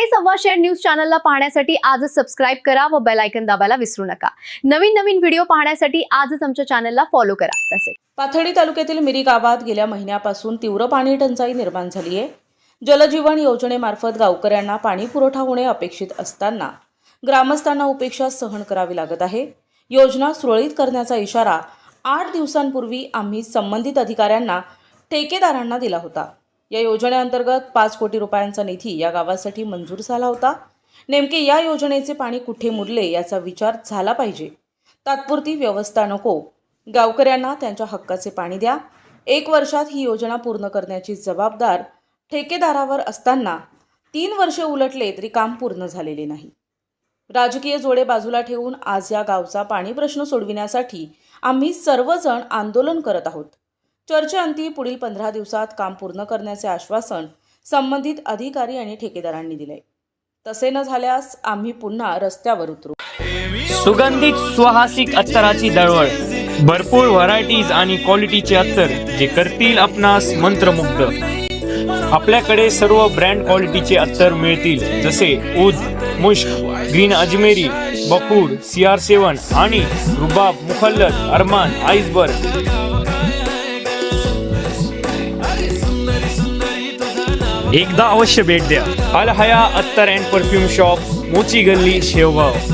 साडे सव्वाशे न्यूज चॅनलला पाहण्यासाठी आजच सबस्क्राइब करा व बेल आयकॉन दाबायला विसरू नका। नवीन व्हिडिओ पाहण्यासाठी आजच आमच्या चॅनलला फॉलो करा। तसेच पाथर्डी तालुक्यातील मिरी गावात गेल्या महिन्यापासून तीव्र पाणी टंचाई निर्माण झाली आहे। जलजीवन योजनेमार्फत गावकऱ्यांना पाणी पुरवठा होणे अपेक्षित असताना ग्रामस्थांना उपेक्षा सहन करावी लागत आहे। योजना सुरळीत करण्याचा इशारा 8 दिवसांपूर्वी आम्ही संबंधित अधिकाऱ्यांना ठेकेदारांना दिला होता। या योजनेअंतर्गत 5 कोटी रुपयांचा निधी या गावासाठी मंजूर झाला होता। नेमके या योजनेचे पाणी कुठे मुरले याचा विचार झाला पाहिजे। तात्पुरती व्यवस्था नको, गावकऱ्यांना त्यांच्या हक्काचे पाणी द्या। 1 वर्षात ही योजना पूर्ण करण्याची जबाबदार ठेकेदारावर असताना 3 वर्षे उलटले तरी काम पूर्ण झालेले नाही। राजकीय जोडे बाजूला ठेवून आज या गावचा पाणी प्रश्न सोडविण्यासाठी आम्ही सर्वजण आंदोलन करत आहोत। चर्चेअंती पुढील 15 दिवसात काम पूर्ण करण्याचे आश्वासन संबंधित अधिकारी आणि ठेकेदारांनी दिले। तसे न झाल्यास आम्ही पुन्हा रस्त्यावर उतरू। सुगंधित सुहासिक अत्तराची दळवळ, भरपूर व्हरायटीज आणि क्वालिटीचे अत्तर जे करतील आपणास मंत्रमुग्ध। आपल्याकडे सर्व ब्रँड क्वालिटीचे अत्तर मिळतील, जसे ऊद, मुश्क, ग्रीन अजमेरी, बकूड, CR7 आणि रुबाब, मुखल्लद, अरमान, आइसबर्ग। एकदा अवश्य भेट द्या। अल हया अत्तर अँड परफ्यूम शॉप, मोची गल्ली, शेवगाव।